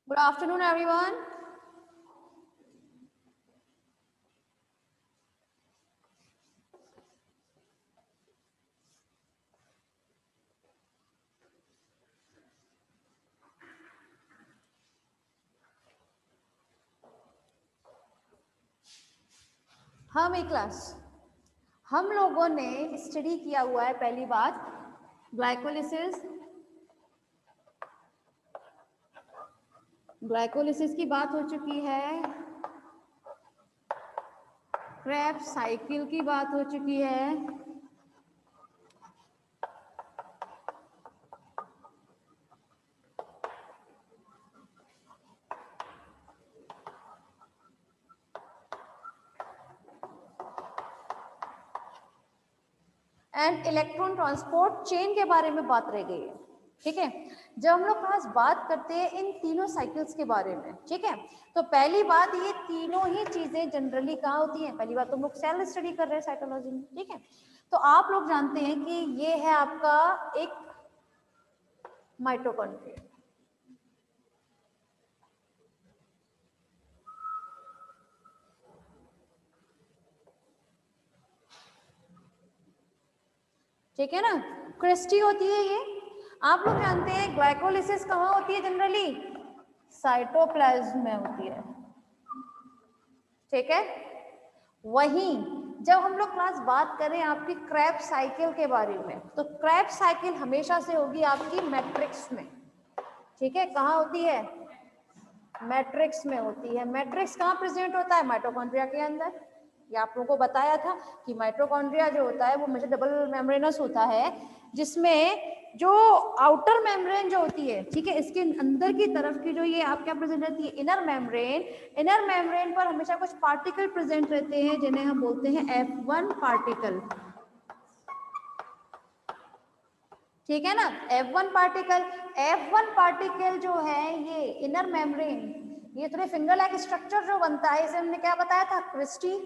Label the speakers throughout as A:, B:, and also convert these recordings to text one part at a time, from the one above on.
A: Good afternoon, everyone. हम लोगों ने स्टडी किया हुआ है पहली बात ग्लाइकोलिसिस की बात हो चुकी है, क्रेब्स साइकिल की बात हो चुकी है, एंड इलेक्ट्रॉन ट्रांसपोर्ट चेन के बारे में बात रह गई है। ठीक है, जब हम लोग आज बात करते हैं इन तीनों साइकिल्स के बारे में, ठीक है, तो पहली बात ये तीनों ही चीजें जनरली कहाँ होती हैं। पहली बात तो हम लोग सेल स्टडी कर रहे हैं साइकोलॉजी में, ठीक है, तो आप लोग जानते हैं कि ये है आपका एक माइटोकॉन्ड्रिया। ठीक है ना, क्रिस्टी होती है ये। आप लोग जानते हैं ग्लाइकोलिसिस कहाँ होती है जनरली, साइटोप्लाज्म में होती है। ठीक है, वहीं जब हम लोग क्लास बात करें आपकी क्रेब्स साइकिल के बारे में, तो क्रेब्स साइकिल हमेशा से होगी आपकी मैट्रिक्स में। ठीक है, कहाँ होती है, मैट्रिक्स में होती है। मैट्रिक्स कहाँ प्रेजेंट होता है, माइटोकॉन्ड्रिया के अंदर। ये आप लोगों को बताया था कि माइटोकॉन्ड्रिया जो होता है वो हमेशा डबल मेम्ब्रेनस होता है, जिसमें जो आउटर मेम्ब्रेन जो होती है, ठीक है, इसके अंदर की तरफ की जो ये आप क्या प्रेजेंट रहती है, इनर मेम्ब्रेन। इनर मेम्ब्रेन पर हमेशा कुछ पार्टिकल प्रेजेंट रहते हैं जिन्हें हम बोलते हैं F1 पार्टिकल। ठीक है ना, F1 पार्टिकल। F1 पार्टिकल जो है ये इनर मेम्ब्रेन, ये थोड़े फिंगर लाइक स्ट्रक्चर जो बनता है, इसे हमने क्या बताया था, क्रिस्टी।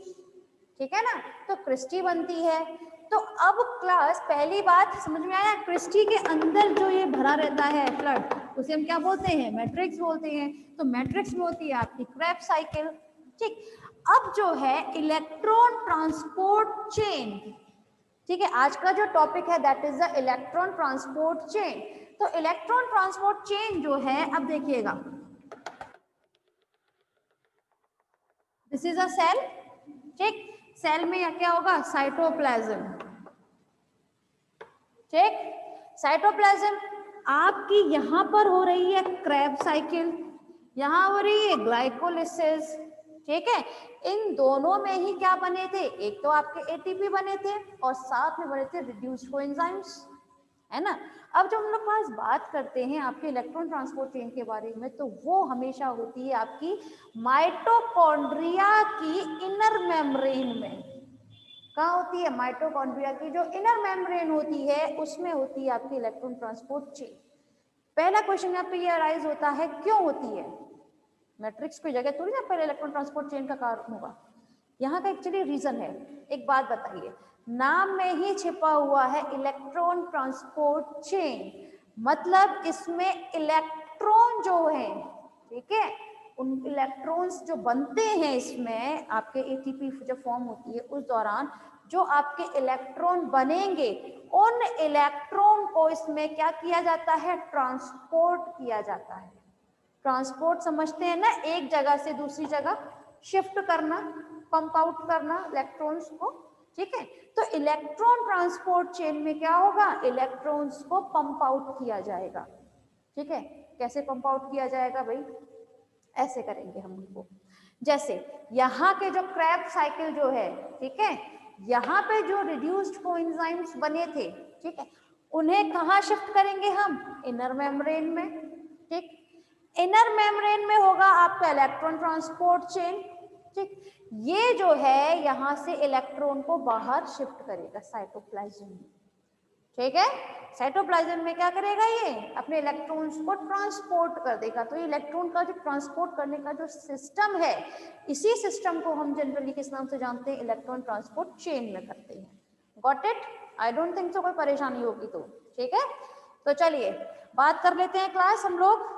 A: ठीक है ना, तो क्रिस्टी बनती है। तो अब क्लास पहली बात समझ में आया, क्रिस्टी के अंदर जो ये भरा रहता है फ्लड, उसे हम क्या बोलते हैं, मैट्रिक्स बोलते हैं। तो मैट्रिक्स में होती है आपकी क्रेब्स साइकिल। ठीक, अब जो है इलेक्ट्रॉन ट्रांसपोर्ट चेन, ठीक है, आज का जो टॉपिक है that is the electron transport chain. तो इलेक्ट्रॉन ट्रांसपोर्ट चेन जो है, अब देखिएगा, दिस इज अ सेल। ठीक, सेल में क्या होगा, साइटोप्लाज्म। ठीक, साइटोप्लाज्म आपकी यहां पर हो रही है क्रेब साइकिल, यहां हो रही है ग्लाइकोलिसिस। ठीक है, इन दोनों में ही क्या बने थे, एक तो आपके एटीपी बने थे और साथ में बने थे रिड्यूस्ड कोएंजाइम्स, है ना। अब जब हम लोग पास बात करते हैं आपके इलेक्ट्रॉन ट्रांसपोर्ट चेन के बारे में, तो वो हमेशा होती है आपकी माइटोकॉन्ड्रिया की इनर मेम्ब्रेन में। कहाँ होती है, माइटोकॉन्ड्रिया की जो इनर मेम्ब्रेन होती है उसमें होती है आपकी इलेक्ट्रॉन ट्रांसपोर्ट चेन। पहला क्वेश्चन यहाँ पे ये अराइज होता है, क्यों होती है, मैट्रिक्स की जगह थोड़ी ना पहले इलेक्ट्रॉन ट्रांसपोर्ट चेन का कारण होगा। यहाँ का एक्चुअली रीजन है, एक बात बताइए, नाम में ही छिपा हुआ है इलेक्ट्रॉन ट्रांसपोर्ट चेन, मतलब इसमें इलेक्ट्रॉन जो है, ठीक है, उन इलेक्ट्रॉन्स जो बनते हैं इसमें, आपके एटीपी जब फॉर्म होती है उस दौरान जो आपके इलेक्ट्रॉन बनेंगे, उन इलेक्ट्रॉन को इसमें क्या किया जाता है, ट्रांसपोर्ट किया जाता है। ट्रांसपोर्ट समझते हैं ना, एक जगह से दूसरी जगह शिफ्ट करना, पंप आउट करना इलेक्ट्रॉन्स को। ठीक है, तो इलेक्ट्रॉन ट्रांसपोर्ट चेन में क्या होगा, इलेक्ट्रॉन्स को पंप आउट किया जाएगा। ठीक है, कैसे पंप आउट किया जाएगा भाई, ऐसे करेंगे हम उनको, जैसे यहाँ के जो क्रेब साइकिल जो है, ठीक है, यहाँ पे जो रिड्यूस्ड कोएंजाइम्स बने थे, ठीक है, उन्हें कहाँ शिफ्ट करेंगे हम, इनर मेम्ब्रेन में। ठीक, इनर मेम्ब्रेन में होगा आपका इलेक्ट्रॉन ट्रांसपोर्ट चेन। ठीक, ये जो है यहाँ से इलेक्ट्रॉन को बाहर शिफ्ट करेगा साइटोप्लाज्म में। ठीक है, साइटोप्लाज्म में क्या करेगा, ये अपने इलेक्ट्रॉन्स को ट्रांसपोर्ट कर देगा। तो ये इलेक्ट्रॉन का जो ट्रांसपोर्ट करने का जो सिस्टम है, इसी सिस्टम को हम जनरली किस नाम से जानते हैं, इलेक्ट्रॉन ट्रांसपोर्ट चेन में करते हैं। Got it, I don't think so कोई परेशानी होगी तो। ठीक है, तो चलिए बात कर लेते हैं क्लास हम लोग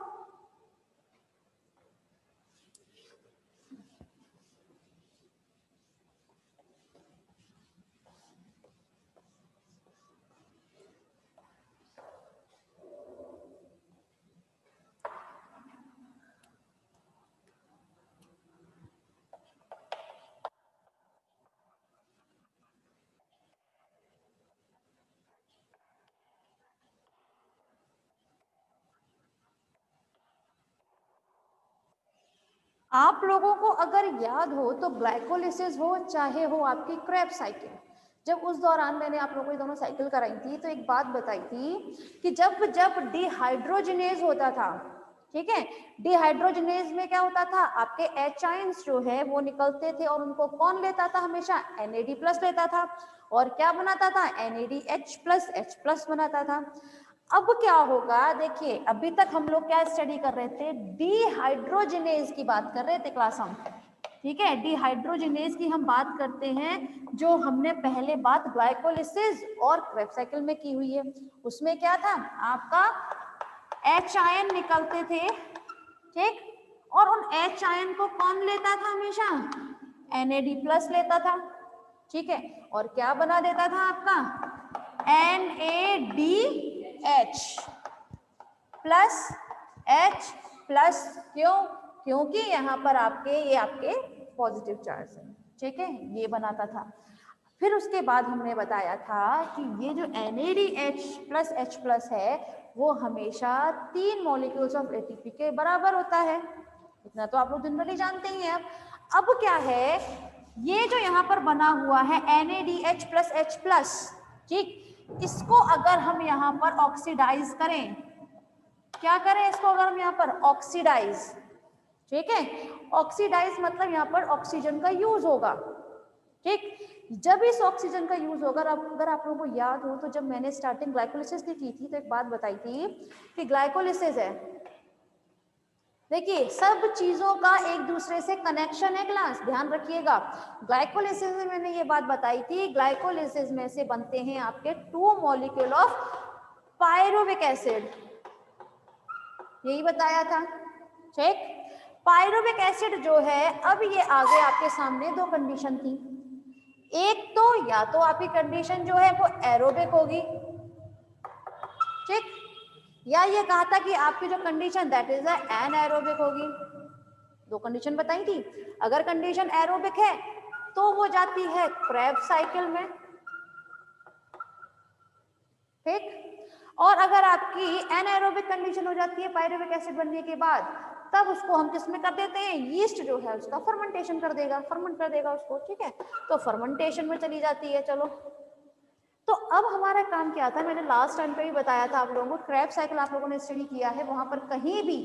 A: आप लोगों को अगर याद हो तो ग्लाइकोलिसिस हो चाहे हो आपकी क्रेब्स साइकिल, जब उस दौरान मैंने आप लोगों को ये दोनों साइकिल कराई थी तो एक बात बताई थी कि जब जब डिहाइड्रोजनेज होता था, ठीक है, डिहाइड्रोजनेज में क्या होता था, आपके एच आयंस जो है वो निकलते थे और उनको कौन लेता था, हमेशा NAD+ लेता था और क्या बनाता था, NADH+ H+ बनाता था। अब क्या होगा, देखिए अभी तक हम लोग क्या स्टडी कर रहे थे, डिहाइड्रोजनेज की बात कर रहे थे क्लास हम, ठीक है, डिहाइड्रोजनेज की हम बात करते हैं, जो हमने पहले बात ग्लाइकोलिसिस और क्रेब्स साइकिल में की हुई है। उसमें क्या था, आपका H आयन निकलते थे, ठीक, और उन H आयन को कौन लेता था, हमेशा NAD+ लेता था, ठीक है, और क्या बना देता था आपका NADH+H+, क्यों, क्योंकि यहाँ पर आपके ये आपके पॉजिटिव चार्ज है, ठीक है, ये बनाता था। फिर उसके बाद हमने बताया था कि ये जो NADH+H+ है वो हमेशा 3 मॉलिक्यूल्स ऑफ ATP के बराबर होता है, इतना तो आप लोग जनरली जानते ही हैं। अब क्या है, ये जो यहाँ पर बना हुआ है NADH+H+, ठीक, इसको अगर हम यहाँ पर ऑक्सीडाइज करें, क्या करें इसको, अगर हम यहाँ पर ऑक्सीडाइज, ठीक है, ऑक्सीडाइज मतलब यहाँ पर ऑक्सीजन का यूज होगा, ठीक, जब इस ऑक्सीजन का यूज होगा, अगर आप लोगों को याद हो तो जब मैंने स्टार्टिंग ग्लाइकोलिसिस की थी तो एक बात बताई थी कि ग्लाइकोलिसिस है, देखिए सब चीजों का एक दूसरे से कनेक्शन है, क्लास ध्यान रखिएगा। ग्लाइकोलिसिस में मैंने ये बात बताई थी, ग्लाइकोलिसिस में से बनते हैं आपके 2 मॉलिक्यूल ऑफ पायरुविक एसिड, यही बताया था, ठीक। पायरुविक एसिड जो है, अब ये आगे आपके सामने 2 कंडीशन थी, एक तो या तो आपकी कंडीशन जो है वो एरोबिक होगी, ठीक, या ये कहा था कि आपकी जो कंडीशन दैट इज एनाएरोबिक होगी, 2 कंडीशन बताई थी। अगर कंडीशन एरोबिक है तो वो जाती है क्रेब्स साइकिल में, ठीक, और अगर आपकी एनाएरोबिक कंडीशन हो जाती है पायरुविक एसिड बनने के बाद, तब उसको हम किस में कर देते हैं, यीस्ट जो है उसका फर्मेंटेशन कर देगा, फर्मेंट कर देगा उसको, ठीक है, तो फर्मेंटेशन में चली जाती है। चलो, तो अब हमारा काम क्या था, मैंने लास्ट टाइम पे भी बताया था आप लोगों को, क्रेब्स साइकिल आप लोगों ने स्टडी किया है, वहां पर कहीं भी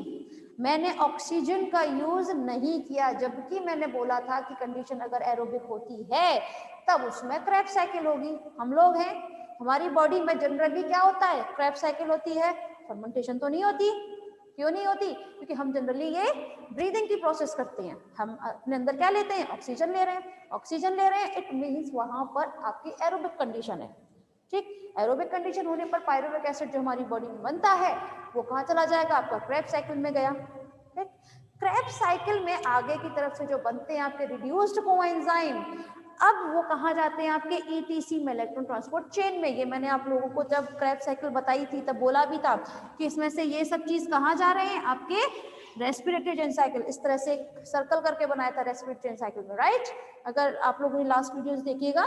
A: मैंने ऑक्सीजन का यूज नहीं किया, जबकि मैंने बोला था कि कंडीशन अगर एरोबिक होती है तब उसमें क्रेब्स साइकिल होगी। हम लोग हैं, हमारी बॉडी में जनरली क्या होता है, क्रेब्स साइकिल होती है, फर्मेंटेशन तो नहीं होती। क्यों नहीं होती, क्योंकि हम जनरली ये ब्रीदिंग की प्रोसेस करते हैं, हम अपने अंदर क्या लेते हैं, ऑक्सीजन ले रहे हैं, ऑक्सीजन ले रहे हैं, इट मीन्स वहां पर आपकी एरोबिक कंडीशन है, ठीक। एरोबिक कंडीशन होने पर पायरुविक एसिड जो हमारी बॉडी में बनता है वो कहाँ चला जाएगा, आपका क्रेब्स साइकिल में गया, ठीक। क्रेब्स साइकिल में आगे की तरफ से जो बनते हैं आपके रिड्यूस्ड कोएंजाइम, अब वो कहाँ जाते हैं, आपके ETC में, इलेक्ट्रॉन ट्रांसपोर्ट चेन में। ये मैंने आप लोगों को जब क्रेब्स साइकिल बताई थी तब बोला भी था कि इसमें से ये सब चीज कहाँ जा रहे हैं, आपके रेस्पिरेटरी चेन साइकिल, इस तरह से सर्कल करके बनाया था रेस्पिरेटरी चेन साइकिल में, राइट। अगर आप लोगों ने लास्ट वीडियोस देखिएगा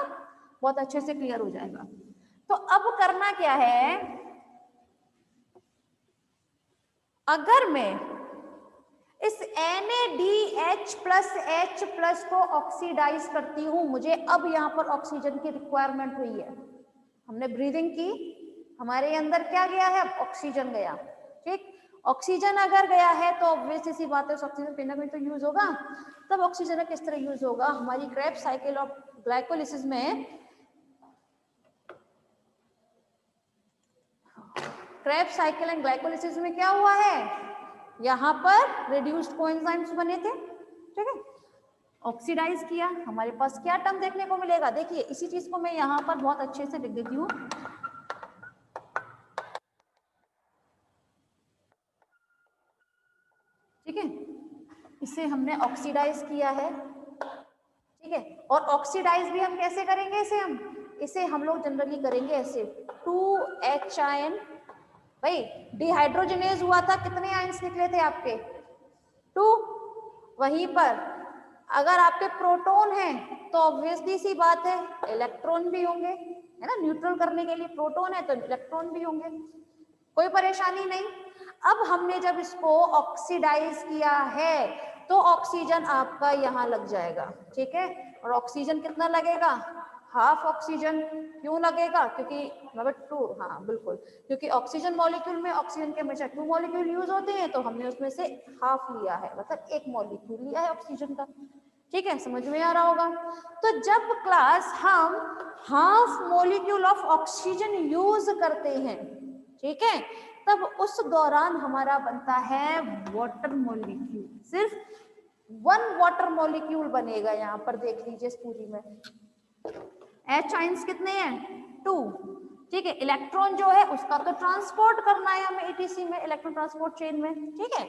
A: बहुत अच्छे से क्लियर हो जाएगा। तो अब करना क्या है, अगर मैं इस NADH+H+ को ऑक्सीडाइज करती हूं, मुझे अब यहां पर ऑक्सीजन की रिक्वायरमेंट हुई है, हमने ब्रीदिंग की, हमारे अंदर क्या गया है, ऑक्सीजन गया, ठीक। ऑक्सीजन अगर गया है तो ऑब्वियस सी बात है उस ऑक्सीजन कहीं ना कहीं तो यूज होगा। तब ऑक्सीजन किस तरह यूज होगा, हमारी क्रेब्स साइकिल ऑफ ग्लाइकोलिसिस में, क्रेब्स साइकिल एंड ग्लाइकोलिसिस में क्या हुआ है, यहाँ पर रिड्यूस्ड कोएंजाइम्स बने थे, ठीक है, ऑक्सीडाइज किया, हमारे पास क्या टर्म देखने को मिलेगा, देखिए इसी चीज को मैं यहाँ पर बहुत अच्छे से लिख देती हूँ, ठीक है, इसे हमने ऑक्सीडाइज किया है, ठीक है, और ऑक्सीडाइज भी हम कैसे करेंगे, इसे हम लोग जनरली करेंगे ऐसे, 2H आयन, भाई डिहाइड्रोजनेज हुआ था, कितने आयंस निकले थे आपके, 2, वहीं पर अगर आपके प्रोटॉन हैं तो ऑब्वियसली सी बात है इलेक्ट्रॉन भी होंगे, है ना, न्यूट्रल करने के लिए प्रोटॉन है तो इलेक्ट्रॉन भी होंगे, कोई परेशानी नहीं। अब हमने जब इसको ऑक्सीडाइज किया है तो ऑक्सीजन आपका यहाँ लग जाएगा, ठीक है। और ऑक्सीजन कितना लगेगा, हाफ ऑक्सीजन। क्यों लगेगा, क्योंकि नंबर 2, हाँ बिल्कुल, क्योंकि ऑक्सीजन मॉलिक्यूल में ऑक्सीजन के हमेशा 2 मॉलिक्यूल यूज होते हैं, तो हमने उसमें से हाफ लिया है, मतलब 1 मॉलिक्यूल लिया है ऑक्सीजन का, ठीक है, समझ में आ रहा होगा। तो जब क्लास हम half molecule of oxygen use करते हैं, ठीक है, तब उस दौरान हमारा बनता है वाटर मॉलिक्यूल, सिर्फ 1 वाटर मॉलिक्यूल बनेगा। यहाँ पर देख लीजिए इस पूरी में H आइंस कितने हैं, 2, ठीक है। इलेक्ट्रॉन जो है उसका तो ट्रांसपोर्ट करना है हमें ETC में, इलेक्ट्रॉन ट्रांसपोर्ट चेन में, ठीक है।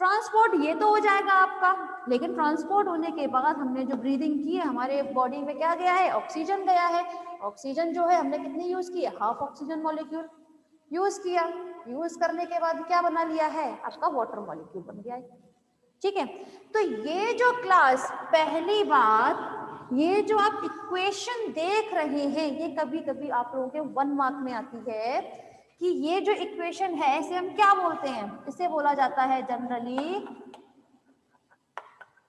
A: ट्रांसपोर्ट ये तो हो जाएगा आपका, लेकिन ट्रांसपोर्ट होने के बाद हमने जो ब्रीदिंग की है, हमारे बॉडी में क्या गया है, ऑक्सीजन गया है। ऑक्सीजन जो है हमने कितनी यूज की है, हाफ ऑक्सीजन मॉलिक्यूल यूज किया। यूज करने के बाद क्या बना लिया है, आपका वाटर मॉलिक्यूल बन गया है, ठीक है। तो ये जो क्लास, पहली बात, ये जो आप इक्वेशन देख रहे हैं, ये कभी कभी आप लोगों के 1 मार्क में आती है कि ये जो इक्वेशन है इसे हम क्या बोलते हैं, इसे बोला जाता है जनरली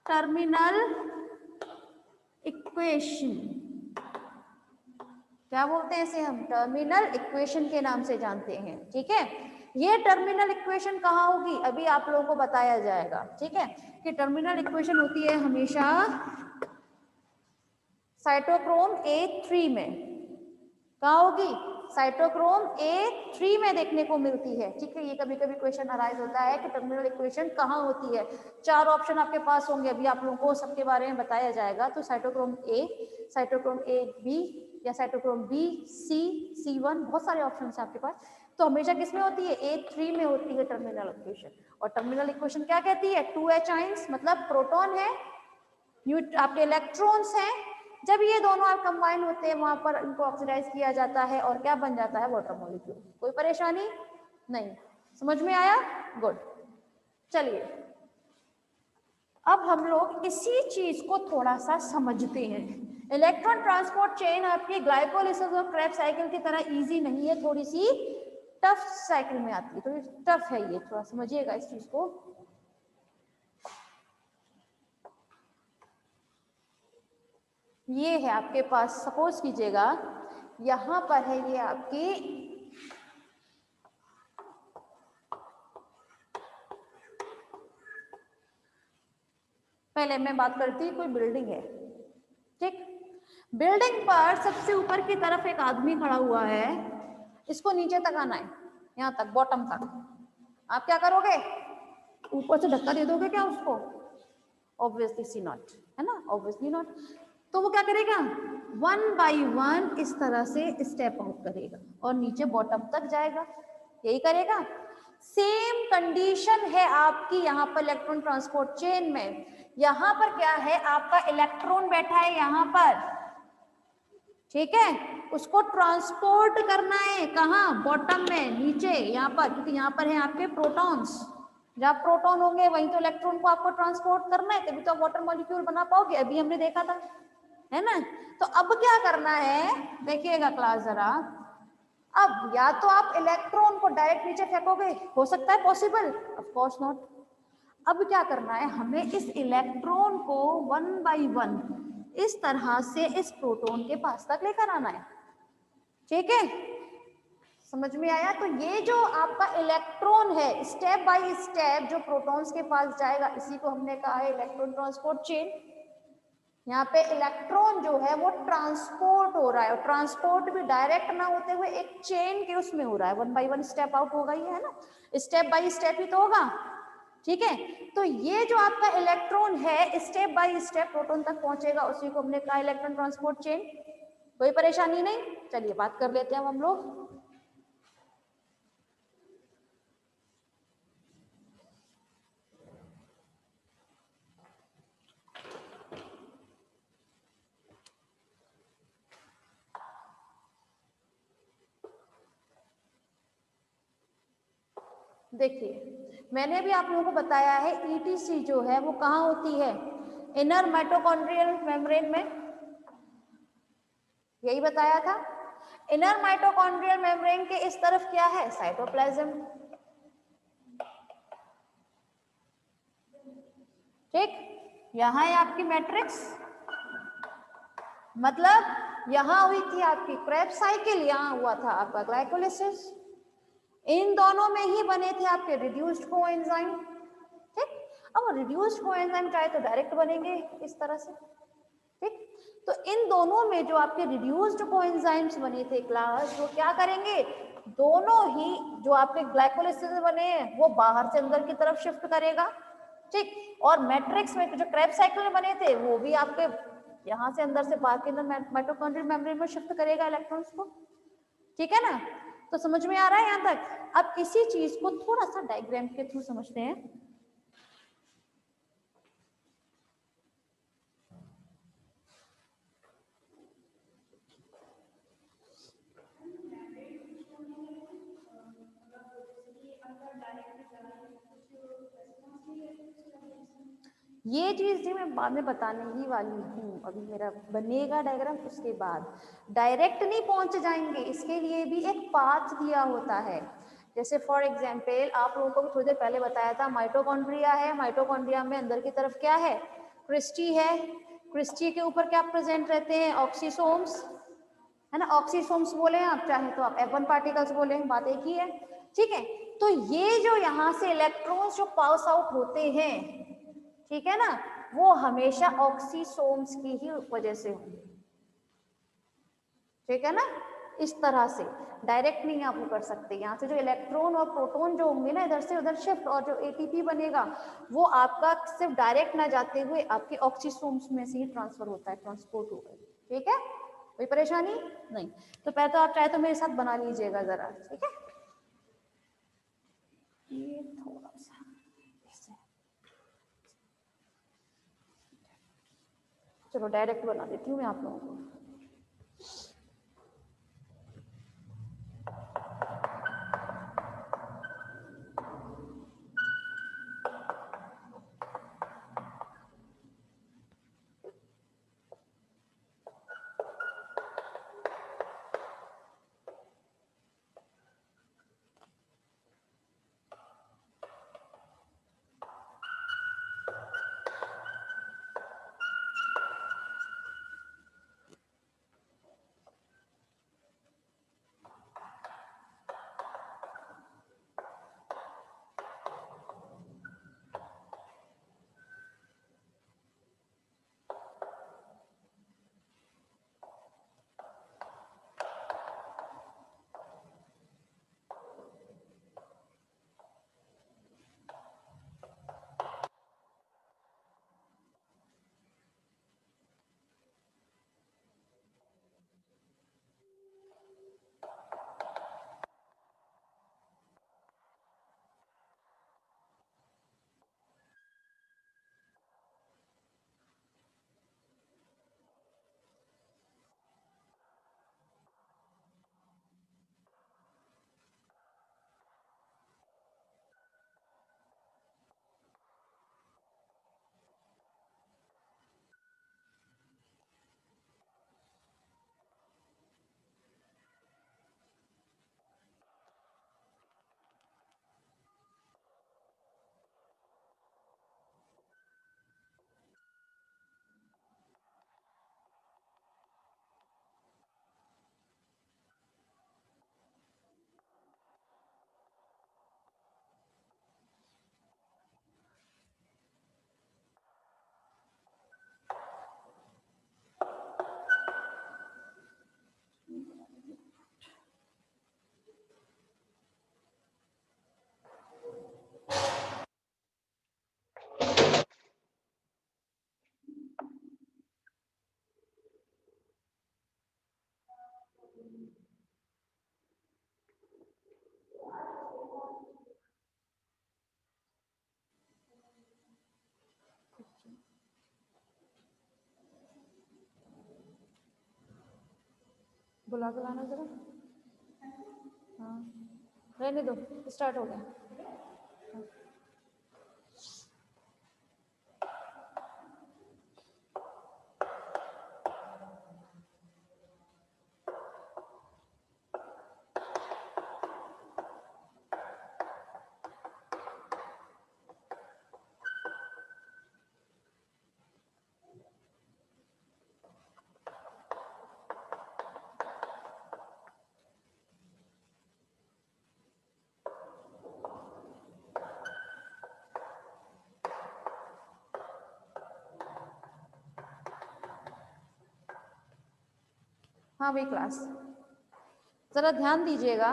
A: टर्मिनल इक्वेशन। क्या बोलते हैं इसे हम, टर्मिनल इक्वेशन के नाम से जानते हैं, ठीक है। ये टर्मिनल इक्वेशन कहाँ होगी, अभी आप लोगों को बताया जाएगा, ठीक है, कि टर्मिनल इक्वेशन होती है हमेशा साइटोक्रोम A3 में। कहाँ होगी, साइटोक्रोम A3 में देखने को मिलती है, ठीक है। ये कभी कभी क्वेश्चन अराइज होता है कि टर्मिनल इक्वेशन कहाँ होती है। 4 ऑप्शन आपके पास होंगे, अभी आप लोगों को सबके बारे में बताया जाएगा। तो साइटोक्रोम A, साइटोक्रोम AB या साइटोक्रोम B, C, C1, बहुत सारे ऑप्शन है आपके पास। तो हमेशा किसमें होती है, A3 में होती है टर्मिनल इक्वेशन। और टर्मिनल इक्वेशन क्या कहती है, 2H आइंस, मतलब प्रोटॉन है, आपके इलेक्ट्रॉन्स हैं, जब ये दोनों आप कंबाइन होते हैं वहां पर इनको ऑक्सीडाइज किया जाता है और क्या बन जाता है, वाटर मॉलिक्यूल। कोई परेशानी नहीं, समझ में आया, गुड। चलिए अब हम लोग इसी चीज को थोड़ा सा समझते हैं। इलेक्ट्रॉन ट्रांसपोर्ट चेन आपकी ग्लाइकोलिसिस और क्रेब्स साइकिल की तरह इजी नहीं है, थोड़ी सी टफ साइकिल में आती है, थोड़ी टफ है ये, थोड़ा समझिएगा इस चीज को। ये है आपके पास, सपोज कीजिएगा यहां पर है ये आपकी पहले मैं बात करती हूँ, कोई बिल्डिंग है, ठीक। बिल्डिंग पर सबसे ऊपर की तरफ एक आदमी खड़ा हुआ है, इसको नीचे तक आना है, यहाँ तक, बॉटम तक। आप क्या करोगे, ऊपर से धक्का दे दोगे क्या उसको, ऑब्वियसली नॉट, है ना, ऑब्वियसली नॉट। तो वो क्या करेगा, 1 बाय 1 इस तरह से स्टेप आउट करेगा और नीचे बॉटम तक जाएगा, यही करेगा। सेम कंडीशन है आपकी यहाँ पर इलेक्ट्रॉन ट्रांसपोर्ट चेन में। यहाँ पर क्या है, आपका इलेक्ट्रॉन बैठा है यहाँ पर, ठीक है, उसको ट्रांसपोर्ट करना है कहाँ, बॉटम में, नीचे यहाँ पर, क्योंकि यहाँ पर है आपके प्रोटॉन्स। जहाँ प्रोटॉन होंगे वहीं तो इलेक्ट्रॉन को आपको ट्रांसपोर्ट करना है, तभी तो आप वाटर मॉलिक्यूल बना पाओगे, अभी हमने देखा था, है ना। तो अब क्या करना है, देखिएगा क्लास जरा। अब या तो आप इलेक्ट्रॉन को डायरेक्ट नीचे फेंकोगे, हो सकता है पॉसिबल, ऑफ कोर्स नॉट। अब क्या करना है, हमें इस इलेक्ट्रॉन को 1 बाय 1 इस तरह से इस प्रोटॉन के पास तक लेकर आना है, ठीक है, समझ में आया। तो ये जो आपका इलेक्ट्रॉन है, स्टेप बाय स्टेप जो प्रोटॉन्स के पास जाएगा, इसी को हमने कहा है इलेक्ट्रॉन ट्रांसपोर्ट चेन। यहाँ पे इलेक्ट्रॉन जो है वो ट्रांसपोर्ट हो रहा है, और ट्रांसपोर्ट भी डायरेक्ट ना होते हुए एक चेन के उसमें हो रहा है, 1 बाय 1 स्टेप आउट होगा, ये है ना, स्टेप बाय स्टेप ही तो होगा, ठीक है। तो ये जो आपका इलेक्ट्रॉन है स्टेप बाय स्टेप प्रोटॉन तक पहुंचेगा, उसी को हमने कहा इलेक्ट्रॉन ट्रांसपोर्ट चेन। कोई परेशानी नहीं, चलिए बात कर लेते हैं हम लोग। देखिए मैंने भी आप लोगों को बताया है ETC जो है वो कहाँ होती है, इनर माइटोकॉन्ड्रियल मेम्ब्रेन में, यही बताया था। इनर माइटोकॉन्ड्रियल मेम्ब्रेन के इस तरफ क्या है, साइटोप्लाज्म। ठीक, यहाँ है आपकी मैट्रिक्स, मतलब यहाँ हुई थी आपकी क्रेब्स साइकिल, यहाँ हुआ था आपका ग्लाइकोलिसिस। इन दोनों में ही बने थे आपके रिड्यूस्ड कोएंजाइम। ठीक, अब रिड्यूस्ड कोएंजाइम चाहे तो डायरेक्ट बनेंगे इस तरह से। ठीक, तो इन दोनों में जो आपके रिड्यूस्ड कोएंजाइम्स बने थे क्लास, वो क्या करेंगे, दोनों ही जो आपके ग्लाइकोलिसिस बने हैं वो बाहर से अंदर की तरफ शिफ्ट करेगा। ठीक, और मैट्रिक्स में जो क्रेब्स साइकिल में बने थे वो भी आपके यहाँ से अंदर से बाहर के अंदर माइटोकॉन्ड्रियल मेम्ब्रेन में शिफ्ट करेगा इलेक्ट्रॉन्स को। ठीक है ना, तो समझ में आ रहा है यहाँ तक। अब इसी चीज को थोड़ा सा डायग्राम के थ्रू समझते हैं। ये चीज जी मैं बाद में बताने ही वाली हूँ, अभी मेरा बनेगा डायग्राम उसके बाद। डायरेक्ट नहीं पहुंच जाएंगे, इसके लिए भी एक पाथ दिया होता है। जैसे फॉर एग्जाम्पल आप लोगों को भी थोड़ी देर पहले बताया था, माइटोकॉन्ड्रिया है, माइटोकॉन्ड्रिया में अंदर की तरफ क्या है, क्रिस्टी है, क्रिस्टी के ऊपर क्या प्रेजेंट रहते हैं, ऑक्सीसोम्स, है ना, ऑक्सीसोम्स बोले आप चाहे तो आप F1 पार्टिकल्स बोले, बात एक ही है। ठीक है, तो ये जो यहाँ से इलेक्ट्रॉन्स जो पास आउट होते हैं, ठीक है ना, वो हमेशा ऑक्सीसोम्स की ही वजह से होंगे। ठीक है ना, इस तरह से डायरेक्ट नहीं आप वो कर सकते। यहाँ से जो इलेक्ट्रॉन और प्रोटॉन जो होंगे ना इधर से उधर शिफ्ट, और जो एटीपी बनेगा वो आपका सिर्फ डायरेक्ट ना जाते हुए आपके ऑक्सीसोम्स में से ही ट्रांसफर होता है, ट्रांसपोर्ट होगा। ठीक है, कोई परेशानी नहीं। तो पहले तो आप चाहे तो मेरे साथ बना लीजिएगा जरा। ठीक है, ये थोड़ा सा ऐसे। चलो डायरेक्ट बना देती हूँ मैं आप लोगों को। बुला के लाना जरा। हाँ, रहने दो, स्टार्ट हो गया। हाँ भाई क्लास, जरा ध्यान दीजिएगा।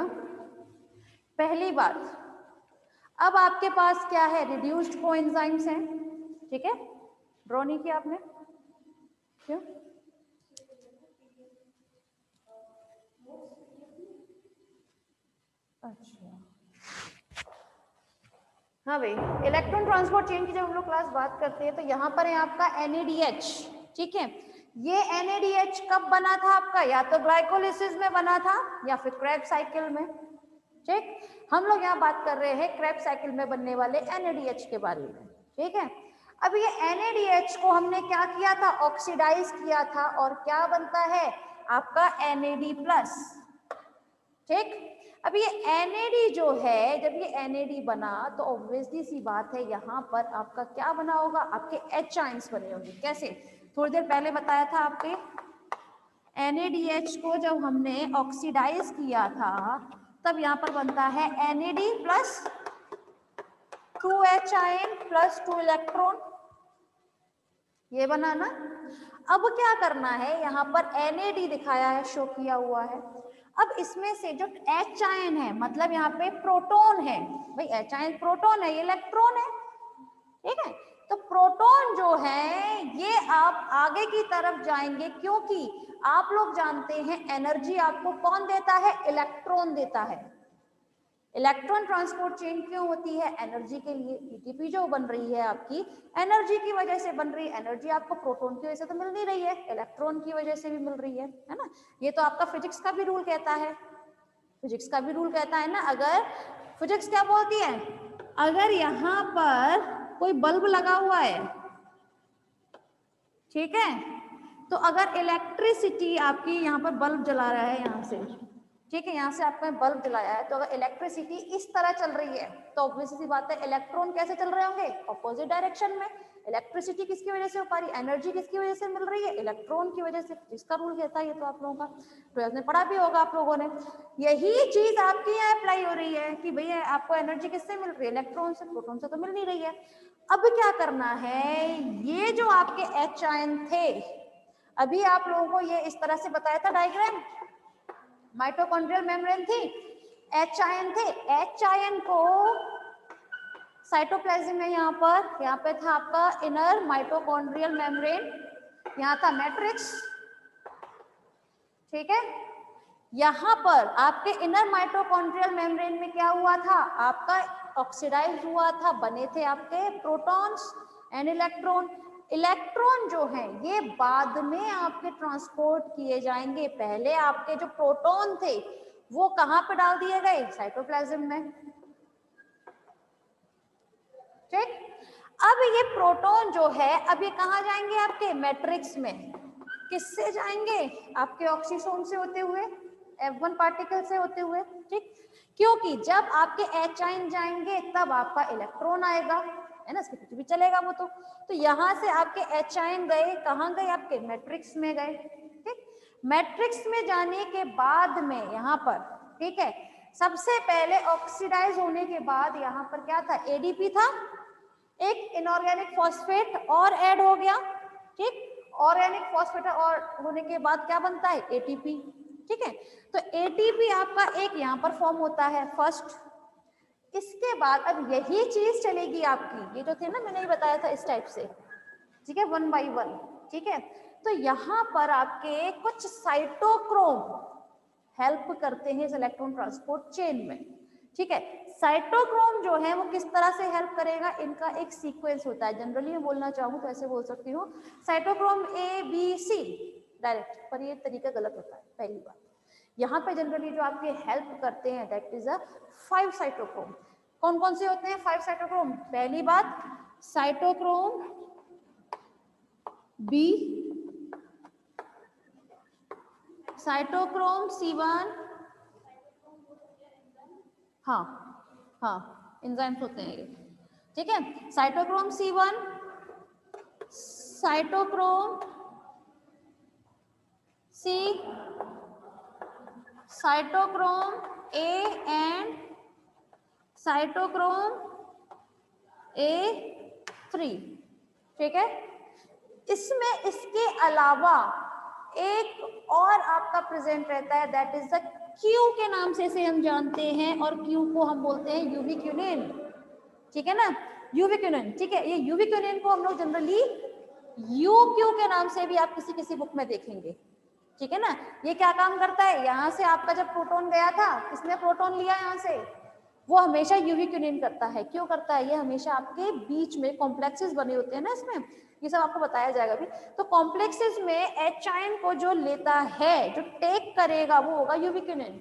A: पहली बात, अब आपके पास क्या है, रिड्यूस्ड कोएंजाइम्स हैं, ठीक है। ड्रॉ नहीं किया आपने, क्यों? अच्छा, हाँ भाई, इलेक्ट्रॉन ट्रांसपोर्ट चेन की जब हम लोग क्लास बात करते हैं तो यहाँ पर है आपका NADH, ठीक है। ये NADH कब बना था आपका, या तो ग्लाइकोलिसिस में बना था या फिर क्रेब्स साइकिल में, ठीक। हम लोग यहाँ बात कर रहे हैं क्रेब्स साइकिल में बनने वाले NADH के बारे में, ठीक है। अब ये NADH को हमने क्या किया था, ऑक्सीडाइज किया था, और क्या बनता है आपका NAD+, ठीक। अब ये NAD जो है, जब ये NAD बना तो ऑब्वियसली सी बात है यहाँ पर आपका क्या बना होगा, आपके H आयंस बने होंगे। कैसे, थोड़ी देर पहले बताया था, आपके NADH को जब हमने ऑक्सीडाइज किया था तब यहाँ पर बनता है NAD plus 2H ion plus 2 electron, ये बना ना। अब क्या करना है, यहाँ पर NAD दिखाया है, शो किया हुआ है। अब इसमें से जो H आयन है, मतलब यहाँ पे प्रोटॉन है, भाई H आयन प्रोटॉन है, ये इलेक्ट्रॉन है, ठीक है। तो प्रोटॉन जो है ये आप आगे की तरफ जाएंगे, क्योंकि आप लोग जानते हैं एनर्जी आपको कौन देता है, इलेक्ट्रॉन देता है। इलेक्ट्रॉन ट्रांसपोर्ट चेन क्यों होती है, एनर्जी के लिए। एटीपी जो बन रही है आपकी एनर्जी की वजह से बन रही है। एनर्जी आपको प्रोटॉन की वजह से तो मिल नहीं रही है, इलेक्ट्रॉन की वजह से भी मिल रही है ना। ये तो आपका फिजिक्स का भी रूल कहता है, फिजिक्स का भी रूल कहता है ना। अगर फिजिक्स क्या बोलती है, अगर यहाँ पर कोई बल्ब लगा हुआ है, ठीक है, तो अगर इलेक्ट्रिसिटी आपकी, यहाँ पर बल्ब जला रहा है यहाँ से, ठीक है, यहाँ से आपने बल्ब जलाया है, तो अगर इलेक्ट्रिसिटी इस तरह चल रही है तो ऑब्वियस सी बात है इलेक्ट्रॉन कैसे चल रहे होंगे, ऑपोजिट डायरेक्शन में। इलेक्ट्रिसिटी किसकी वजह से हो पा रही, एनर्जी किसकी वजह से मिल रही है, इलेक्ट्रॉन की वजह से। जिसका रूल कहता है, ये तो आप लोगों का 12th में पढ़ा भी होगा आप लोगों ने। यही चीज आपकी यहाँ अप्लाई हो रही है कि भैया आपको एनर्जी किससे मिल रही है, इलेक्ट्रॉन से, प्रोटॉन से तो मिल नहीं रही है। अब क्या करना है, ये जो आपके H आयन थे, अभी आप लोगों को ये इस तरह से बताया था डायग्राम, माइटोकॉन्ड्रियल मेम्ब्रेन थी, H आयन थे, H आयन को साइटोप्लाज्म में यहाँ पे था आपका इनर माइटोकॉन्ड्रियल मेम्ब्रेन, यहाँ था मैट्रिक्स, ठीक है। यहाँ पर आपके इनर माइटोकॉन्ड्रियल मेम्ब्रेन में क्या हुआ था, आपका ऑक्सीडाइज हुआ था, बने थे आपके प्रोटॉन्स एंड इलेक्ट्रॉन। इलेक्ट्रॉन जो है ये बाद में आपके ट्रांसपोर्ट किए जाएंगे, पहले आपके जो प्रोटॉन थे वो कहाँ पे डाल दिए गए, साइटोप्लाज्म में, ठीक। अब ये प्रोटॉन जो है, अब ये कहाँ जाएंगे, आपके मैट्रिक्स में। किससे जाएंगे, आपके ऑक्सीसोम से होते हुए, F1 पार्टिकल से होते हुए, ठीक। क्योंकि जब आपके H आयन जाएंगे तब आपका इलेक्ट्रॉन आएगा, है ना, इसके पीछे भी चलेगा वो तो यहाँ से आपके H आयन गए, कहाँ गए, आपके मैट्रिक्स में गए, ठीक। मैट्रिक्स में जाने के बाद में यहाँ पर, ठीक है, सबसे पहले ऑक्सीडाइज होने के बाद यहाँ पर क्या था, ADP था, एक इनऑर्गेनिक फॉस्फेट और ऐड हो गया, ठीक। ऑर्गेनिक फॉस्फेट और होने के बाद क्या बनता है, ATP, ठीक है। तो ATP आपका एक यहाँ पर फॉर्म होता है फर्स्ट। इसके बाद अब यही चीज चलेगी आपकी, ये जो थे ना, मैंने ये बताया था इस टाइप से, ठीक है, 1 by 1, ठीक है। तो यहाँ पर आपके कुछ साइटोक्रोम हेल्प करते हैं इस इलेक्ट्रॉन ट्रांसपोर्ट चेन में, ठीक है। साइटोक्रोम जो है वो किस तरह से हेल्प करेगा, इनका एक सीक्वेंस होता है, जनरली मैं बोलना चाहूँ तो ऐसे बोल सकती हूँ, साइटोक्रोम ABC डायरेक्ट, पर ये तरीका गलत होता है। पहली बात, यहाँ पे जनरली जो आपके हेल्प करते हैं दैट इज अ 5 साइटोक्रोम। कौन कौन से होते हैं 5 साइटोक्रोम, पहली बात साइटोक्रोम B, साइटोक्रोम C1, हाँ हाँ एंजाइम्स होते हैं ये, ठीक है। Cytochrome C1, cytochrome C, cytochrome A and cytochrome A3, ठीक है। इसमें इसके अलावा एक और आपका प्रेजेंट रहता है, दैट इज द क्यू के नाम से इसे हम जानते हैं, और क्यू को हम बोलते हैं यूबिक्विनिन, ठीक है ना, यूबिक्विनिन, ठीक है। ये यूबिक्विनिन को हम लोग जनरली यूक्यू के नाम से भी आप किसी किसी बुक में देखेंगे, ठीक है ना। ये क्या काम करता है, यहाँ से आपका जब प्रोटॉन गया था, किसने प्रोटॉन लिया यहाँ से, वो हमेशा यूबिक्विनिन करता है। क्यों करता है, ये हमेशा आपके बीच में कॉम्प्लेक्सेस बने होते हैं ना, इसमें ये सब आपको बताया जाएगा अभी। तो कॉम्प्लेक्सेस में एच आयन को जो लेता है, जो टेक करेगा, वो होगा यूबिक्विनिन,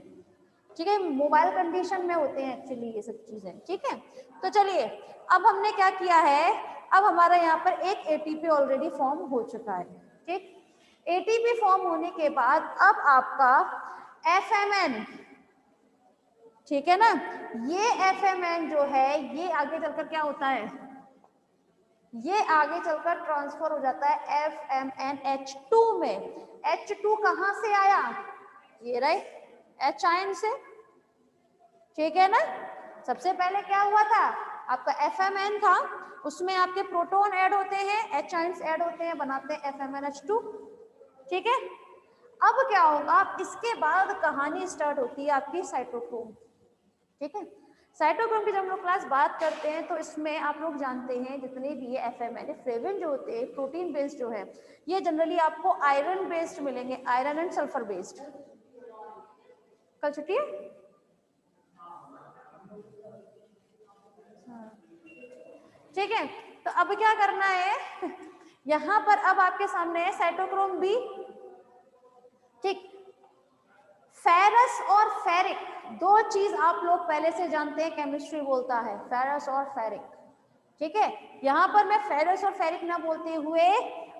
A: ठीक है। मोबाइल कंडीशन में होते हैं एक्चुअली ये सब चीजें, ठीक है। तो चलिए अब हमने क्या किया है, अब हमारा यहाँ पर एक एटीपी ऑलरेडी फॉर्म हो चुका है, ठीक। एटीपी फॉर्म होने के बाद अब आपका एफएमएन, ठीक है ना, ये एफएमएन जो है ये आगे चलकर क्या होता है, ये आगे चलकर ट्रांसफर हो जाता है FMNH2 में। H2 कहां से आया, ये रहे H आयन से, ठीक है ना। सबसे पहले क्या हुआ था, आपका FMN था, उसमें आपके प्रोटॉन ऐड होते हैं, H आयन्स ऐड होते हैं, बनाते हैं FMNH2, ठीक है। अब क्या होगा, इसके बाद कहानी स्टार्ट होती है आपकी साइटोक्रोम, ठीक है। साइटोक्रोम की जब हम लोग क्लास बात करते हैं तो इसमें आप लोग जानते हैं जितने भी ये एफएमएन फ्लेविन जो होते हैं, प्रोटीन बेस्ड जो है, ये जनरली आपको आयरन बेस्ड मिलेंगे, आयरन एंड सल्फर बेस्ड। कल छुट्टी है, ठीक है। तो अब क्या करना है यहाँ पर अब आपके सामने है साइटोक्रोम बी, ठीक। फेरस और फेरिक दो चीज आप लोग पहले से जानते हैं, केमिस्ट्री बोलता है फेरस और फेरिक, ठीक है। यहाँ पर मैं फेरस और फेरिक ना बोलते हुए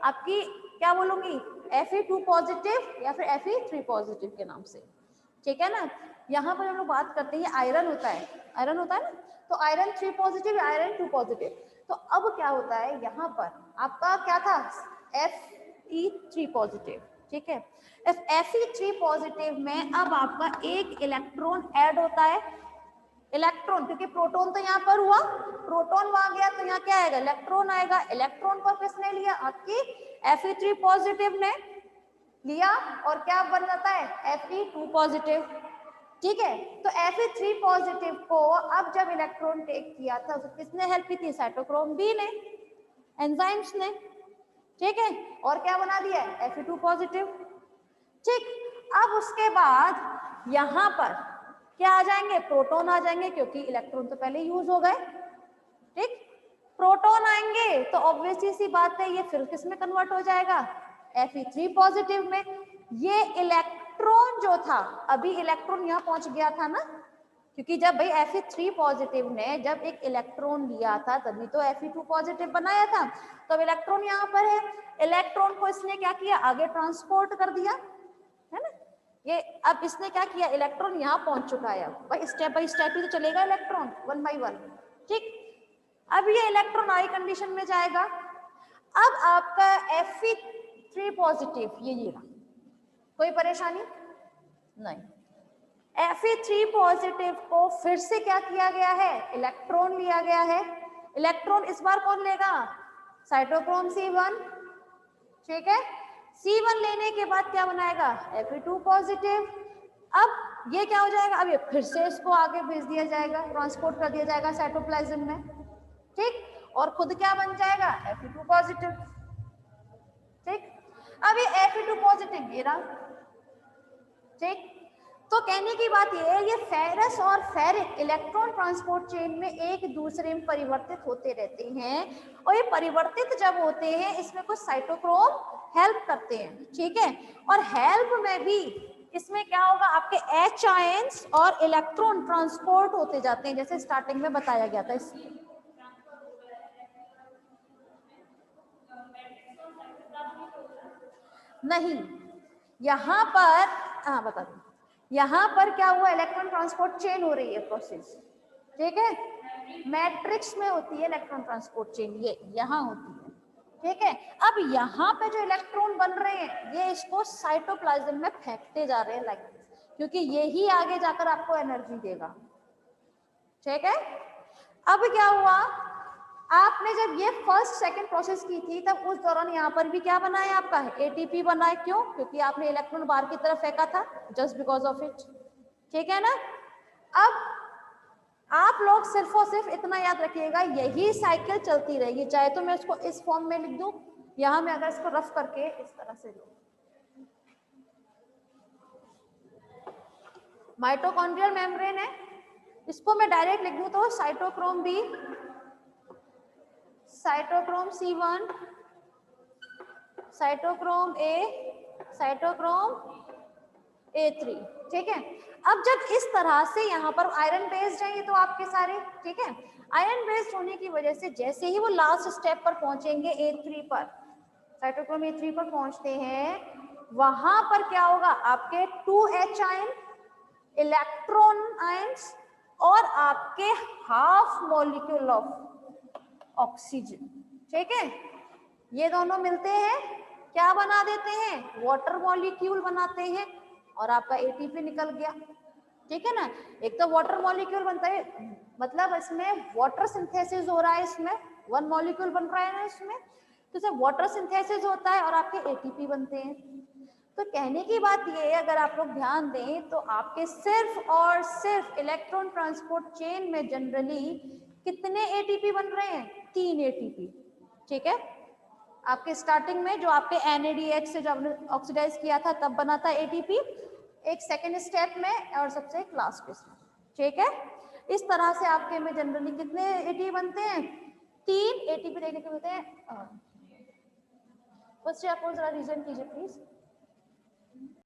A: आपकी क्या बोलूंगी, Fe2 पॉजिटिव या फिर Fe3 पॉजिटिव के नाम से, ठीक है ना। यहाँ पर हम लोग बात करते हैं आयरन होता है, आयरन होता है ना, तो आयरन 3 पॉजिटिव, आयरन 2 पॉजिटिव। तो अब क्या होता है, यहाँ पर आपका क्या था, Fe3 पॉजिटिव, ठीक है। Fe3 पॉजिटिव में अब आपका एक इलेक्ट्रॉन ऐड होता है, इलेक्ट्रॉन, क्योंकि प्रोटॉन तो यहाँ पर हुआ, प्रोटॉन वहां गया तो यहाँ क्या आएगा, इलेक्ट्रॉन आएगा। इलेक्ट्रॉन को किसने लिया, आपकी Fe3 पॉजिटिव ने लिया, और क्या बन जाता है, Fe2 पॉजिटिव, ठीक है। तो Fe3 पॉजिटिव को अब जब इलेक्ट्रॉन टेक किया था तो किसने हेल्प की थी, साइटोक्रोम बी ने, एंजाइम्स ने, ठीक है। और क्या बना दिया, Fe2 पॉजिटिव, ठीक। अब उसके बाद यहां पर क्या आ जाएंगे, प्रोटॉन आ जाएंगे, क्योंकि इलेक्ट्रॉन तो पहले यूज हो गए, ठीक। प्रोटॉन आएंगे तो ऑब्वियसली सी बात है ये फिर किस में कन्वर्ट हो जाएगा, Fe3 पॉजिटिव में। ये इलेक्ट्रॉन जो था, अभी इलेक्ट्रॉन यहाँ पहुंच गया था ना, क्योंकि जब भाई Fe3 पॉजिटिव ने जब एक इलेक्ट्रॉन लिया था तभी तो Fe2 पॉजिटिव बनाया था। तो इलेक्ट्रॉन यहाँ पर है, इलेक्ट्रॉन को इसने क्या किया, आगे ट्रांसपोर्ट कर दिया, है ना। ये अब इसने क्या किया, इलेक्ट्रॉन यहाँ पहुंच चुका है, भाई स्टेप बाय स्टेप ही तो चलेगा इलेक्ट्रॉन, वन बाय वन, ठीक। अब ये इलेक्ट्रॉन आई कंडीशन में जाएगा। अब आपका Fe3 पॉजिटिव ये रहा, कोई परेशानी नहीं। Fe3 पॉजिटिव को फिर से क्या किया गया है, इलेक्ट्रॉन लिया गया है। इलेक्ट्रॉन इस बार कौन लेगा, साइटोक्रोम C1, ठीक है। C1 लेने के बाद क्या बनाएगा, Fe2 पॉजिटिव। अब ये क्या हो जाएगा, अब ये फिर से इसको आगे भेज दिया जाएगा, ट्रांसपोर्ट कर दिया जाएगा साइटोप्लाज्म में, ठीक। और खुद क्या बन जाएगा, Fe2 पॉजिटिव, ठीक। अब ये Fe2 पॉजिटिव ये रहा, ठीक। तो कहने की बात ये है, ये फेरस और फेरिक इलेक्ट्रॉन ट्रांसपोर्ट चेन में एक दूसरे में परिवर्तित होते रहते हैं, और ये परिवर्तित जब होते हैं इसमें कुछ साइटोक्रोम हेल्प करते हैं, ठीक है। और हेल्प में भी इसमें क्या होगा, आपके H आयंस और इलेक्ट्रॉन ट्रांसपोर्ट होते जाते हैं, जैसे स्टार्टिंग में बताया गया था। नहीं, यहाँ पर हाँ बता दूं, यहाँ पर क्या हुआ, इलेक्ट्रॉन ट्रांसपोर्ट चेन हो रही है प्रोसेस, ठीक है। मैट्रिक्स में होती है इलेक्ट्रॉन ट्रांसपोर्ट चेन, ये यहाँ होती है, ठीक है। अब यहाँ पे जो इलेक्ट्रॉन बन रहे हैं ये इसको साइटोप्लाज्म में फेंकते जा रहे हैं लाइक दिस, क्योंकि यही आगे जाकर आपको एनर्जी देगा, ठीक है। अब क्या हुआ, आपने जब ये फर्स्ट सेकंड प्रोसेस की थी तब उस दौरान यहाँ पर भी क्या बना है आपका, एटीपी बना है। क्यों? क्योंकि आपने इलेक्ट्रॉन बाहर की तरफ फेंका था, जस्ट बिकॉज ऑफ इट। ठीक है ना? अब आप लोग सिर्फ और सिर्फ इतना याद रखिएगा, यही साइकिल चलती रहेगी। चाहे तो मैं इसको इस फॉर्म में लिख दूं, यहां मैं अगर इसको रफ करके इस तरह से लूं, माइटोकॉन्ड्रियल मेम्ब्रेन है, इसको मैं डायरेक्ट लिख दूं तो cytochrome B, cytochrome C1, cytochrome A, cytochrome A3। ठीक है? अब जब इस तरह से यहाँ पर आयरन बेस्ड है ये तो आपके सारे, ठीक है, आयरन बेस्ड होने की वजह से जैसे ही वो लास्ट स्टेप पर पहुंचेंगे A3 पर, साइटोक्रोम A3 पर पहुंचते हैं, वहां पर क्या होगा, आपके 2H आयन, इलेक्ट्रॉन आयंस और आपके हाफ मॉलिक्यूल ऑफ ऑक्सीजन। ठीक है? ये दोनों मिलते हैं, क्या बना देते हैं, वाटर मॉलिक्यूल बनाते हैं और आपका एटीपी निकल गया। ठीक है ना? एक तो वाटर मॉलिक्यूल बनता है, मतलब इसमें वाटर सिंथेसिस हो रहा है, इसमें वन मॉलिक्यूल बन रहा है ना इसमें, तो इसमें वाटर सिंथेसिस होता है और आपके एटीपी बनते हैं। तो कहने की बात ये है, अगर आप लोग ध्यान दें तो आपके सिर्फ और सिर्फ इलेक्ट्रॉन ट्रांसपोर्ट चेन में जनरली कितने एटीपी बन रहे हैं, 3 एटीपी। ठीक है? आपके स्टार्टिंग में जो आपके NADH से जब ऑक्सीडाइज किया था तब बना था एटीपी, एक सेकेंड स्टेप में और सबसे एक लास्ट में। ठीक है? इस तरह से आपके में जनरली कितने एटीपी बनते हैं, 3 एटीपी देखने को मिलते हैं। फर्स्ट आप जरा रीजन कीजिए प्लीज।